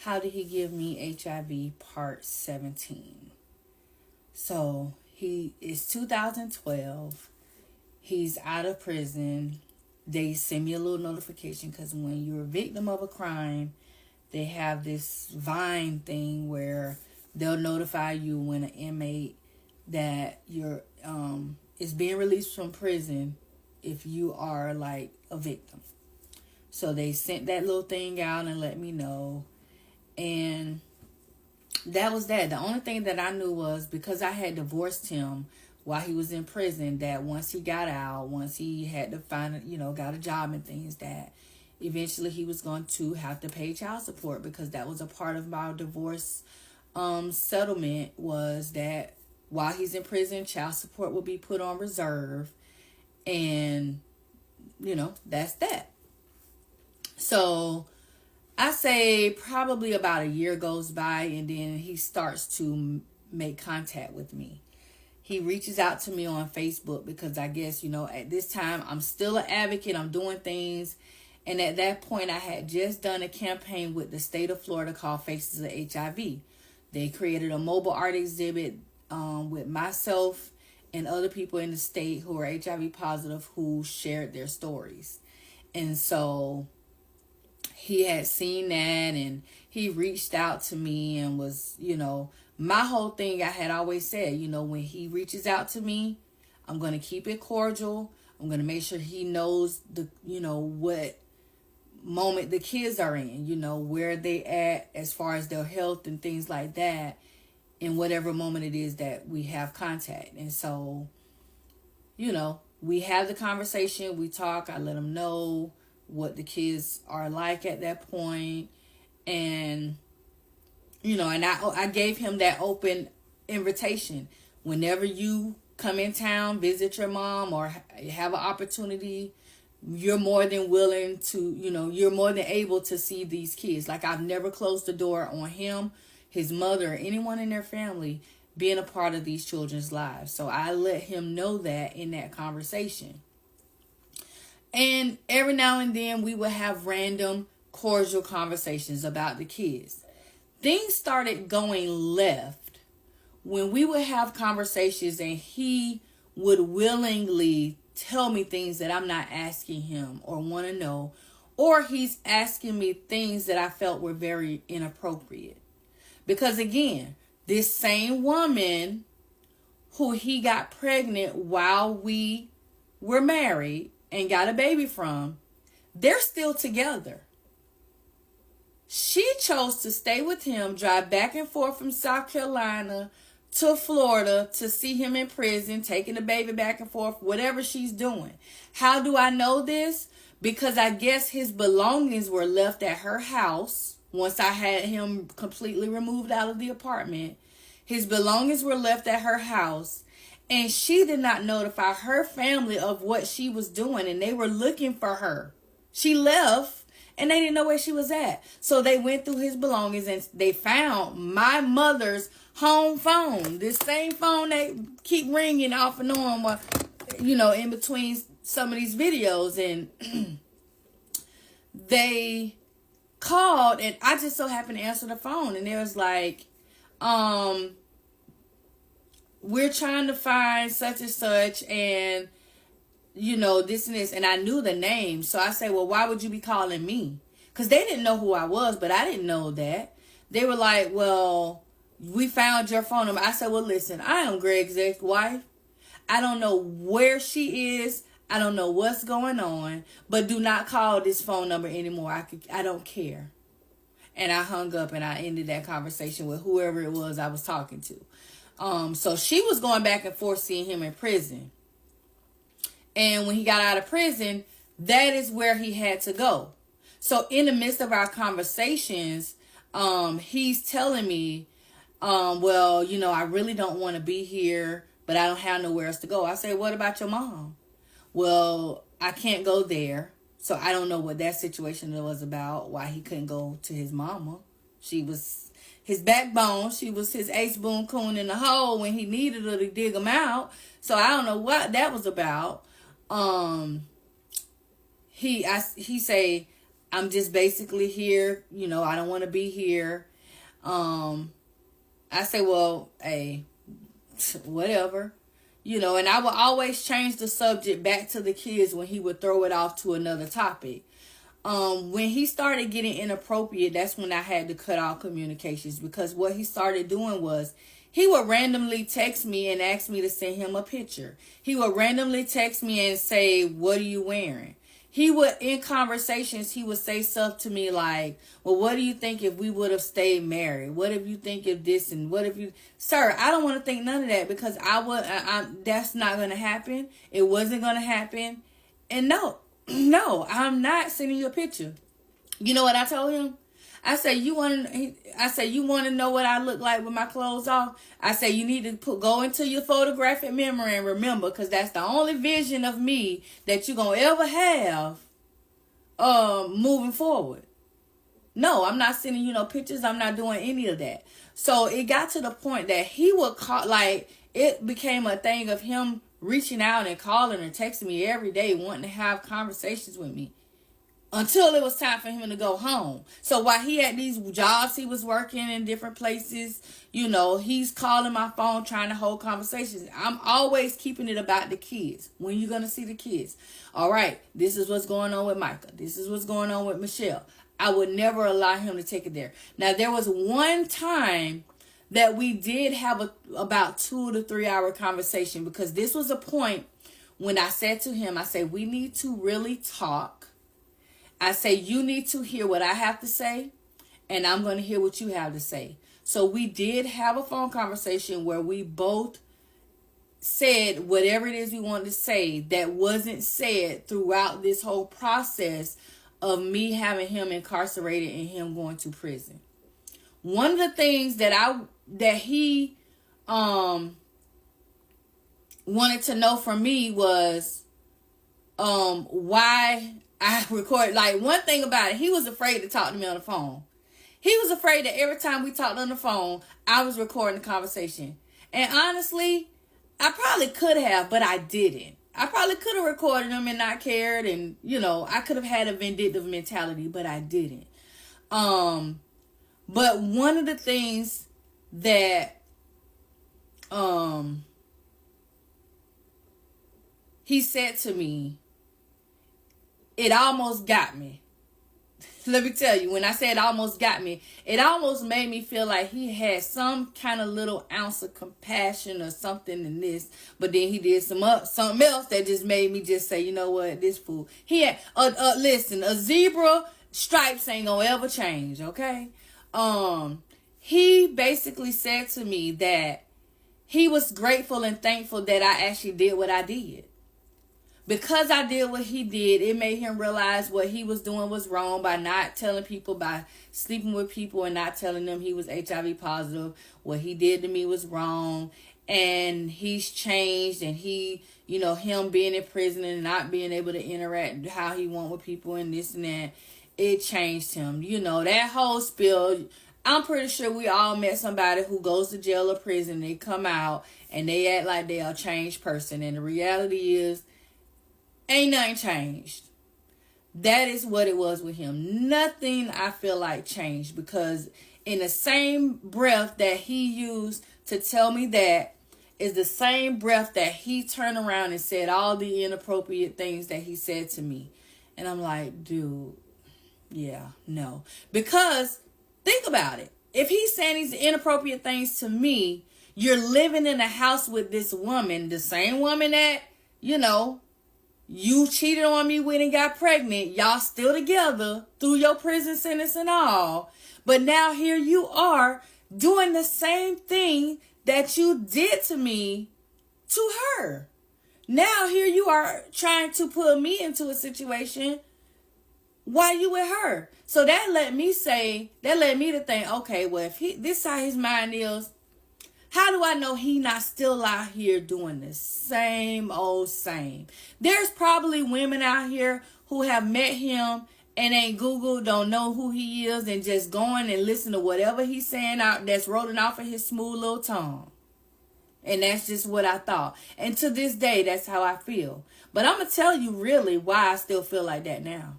How Did He Give Me HIV Part 17. So it's 2012. He's out of prison. They send me a little notification because when you're a victim of a crime, they have this Vine thing where they'll notify you when an inmate that you're is being released from prison if you are like a victim. So they sent that little thing out and let me know. And that was that. The only thing that I knew was because I had divorced him while he was in prison, that once he got out, once he had to find, got a job and things, that eventually he was going to have to pay child support, because that was a part of my divorce settlement, was that while he's in prison, child support will be put on reserve. And, that's that. So I say probably about a year goes by, and then he starts to make contact with me. He reaches out to me on Facebook because I guess, at this time I'm still an advocate. I'm doing things. And at that point, I had just done a campaign with the state of Florida called Faces of HIV. They created a mobile art exhibit with myself and other people in the state who are HIV positive who shared their stories. And so he had seen that, and he reached out to me and was, my whole thing, I had always said, when he reaches out to me, I'm going to keep it cordial. I'm going to make sure he knows what moment the kids are in, where they at as far as their health and things like that, in whatever moment it is that we have contact. And so, we have the conversation, we talk, I let him know what the kids are like at that point. And, and I gave him that open invitation. Whenever you come in town, visit your mom, or have an opportunity, you're more than willing to, you're more than able to see these kids. Like, I've never closed the door on him, his mother, or anyone in their family being a part of these children's lives. So I let him know that in that conversation. And every now and then we would have random cordial conversations about the kids. Things started going left when we would have conversations and he would willingly tell me things that I'm not asking him or want to know, or he's asking me things that I felt were very inappropriate. Because again, this same woman who he got pregnant while we were married and got a baby from, they're still together. She chose to stay with him, drive back and forth from South Carolina to Florida to see him in prison, taking the baby back and forth, whatever she's doing. How do I know this? Because I guess his belongings were left at her house. Once I had him completely removed out of the apartment, his belongings were left at her house, and she did not notify her family of what she was doing, and they were looking for her. She left, and they didn't know where she was at. So they went through his belongings, and they found my mother's home phone. This same phone that keep ringing off and on, in between some of these videos. And they called, and I just so happened to answer the phone, and it was like, we're trying to find such and such, and this and this. And I knew the name, so I said, well, why would you be calling me? Because they didn't know who I was, but I didn't know that. They were like, well, we found your phone number. I said, well, listen, I am Greg's ex-wife. I don't know where she is. I don't know what's going on, but do not call this phone number anymore. I don't care. And I hung up, and I ended that conversation with whoever it was I was talking to. So she was going back and forth seeing him in prison. And when he got out of prison, that is where he had to go. So in the midst of our conversations, he's telling me, well, I really don't want to be here, but I don't have nowhere else to go. I say, what about your mom? Well, I can't go there. So I don't know what that situation was about, why he couldn't go to his mama. She was his backbone. She was his ace boon coon in the hole when he needed her to dig him out. So I don't know what that was about. He say, I'm just basically here. I don't want to be here. I say, well, hey, whatever. And I would always change the subject back to the kids when he would throw it off to another topic. When he started getting inappropriate, that's when I had to cut off communications, because what he started doing was he would randomly text me and ask me to send him a picture. He would randomly text me and say, "What are you wearing?" He would, in conversations, he would say stuff to me like, "Well, what do you think if we would have stayed married? What if you think if this, and what if you..." Sir, I don't want to think none of that, because that's not going to happen. It wasn't going to happen. And no, I'm not sending you a picture. You know what I told him? I said, you want to know what I look like with my clothes off? I said, you need to go into your photographic memory and remember, because that's the only vision of me that you're going to ever have moving forward. No, I'm not sending you no pictures. I'm not doing any of that. So it got to the point that he would call, like, it became a thing of him reaching out and calling and texting me every day, wanting to have conversations with me, until it was time for him to go home. So while he had these jobs, he was working in different places, he's calling my phone, trying to hold conversations. I'm always keeping it about the kids. When you going to see the kids? All right, this is what's going on with Micah. This is what's going on with Michelle. I would never allow him to take it there. Now, there was one time that we did have about 2 to 3 hour conversation, because this was a point when I said to him, I said, we need to really talk. I say, you need to hear what I have to say, and I'm going to hear what you have to say. So we did have a phone conversation where we both said whatever it is we wanted to say that wasn't said throughout this whole process of me having him incarcerated and him going to prison. One of the things that he wanted to know from me was why I record. Like, one thing about it, he was afraid to talk to me on the phone. He was afraid that every time we talked on the phone, I was recording the conversation. And honestly, I probably could have, but I didn't. I probably could have recorded them and not cared, and I could have had a vindictive mentality, but I didn't. But one of the things that he said to me, it almost got me. Let me tell you, when I say it almost got me, it almost made me feel like he had some kind of little ounce of compassion or something in this. But then he did something else that just made me just say, you know what, this fool. He had, listen, a zebra stripes ain't gonna ever change, okay? He basically said to me that he was grateful and thankful that I actually did what I did. Because I did what he did, it made him realize what he was doing was wrong by not telling people, by sleeping with people and not telling them he was HIV positive. What he did to me was wrong. And he's changed, and he, him being in prison and not being able to interact how he want with people and this and that, it changed him. That whole spill, I'm pretty sure we all met somebody who goes to jail or prison, they come out and they act like they're a changed person. And the reality is, ain't nothing changed. That is what it was with him. Nothing, I feel like, changed, because in the same breath that he used to tell me that is the same breath that he turned around and said all the inappropriate things that he said to me. And I'm like, dude, yeah, no. Because think about it. If he's saying these inappropriate things to me, you're living in a house with this woman, the same woman that, you cheated on me with and got pregnant. Y'all still together through your prison sentence and all. But now here you are doing the same thing that you did to me to her. Now here you are trying to put me into a situation while you with her. So that led me to think, okay, well, if this how his mind is, how do I know he not still out here doing the same old same? There's probably women out here who have met him and ain't Googled, don't know who he is, and just going and listen to whatever he's saying out that's rolling off of his smooth little tongue. And that's just what I thought. And to this day, that's how I feel. But I'm going to tell you really why I still feel like that now.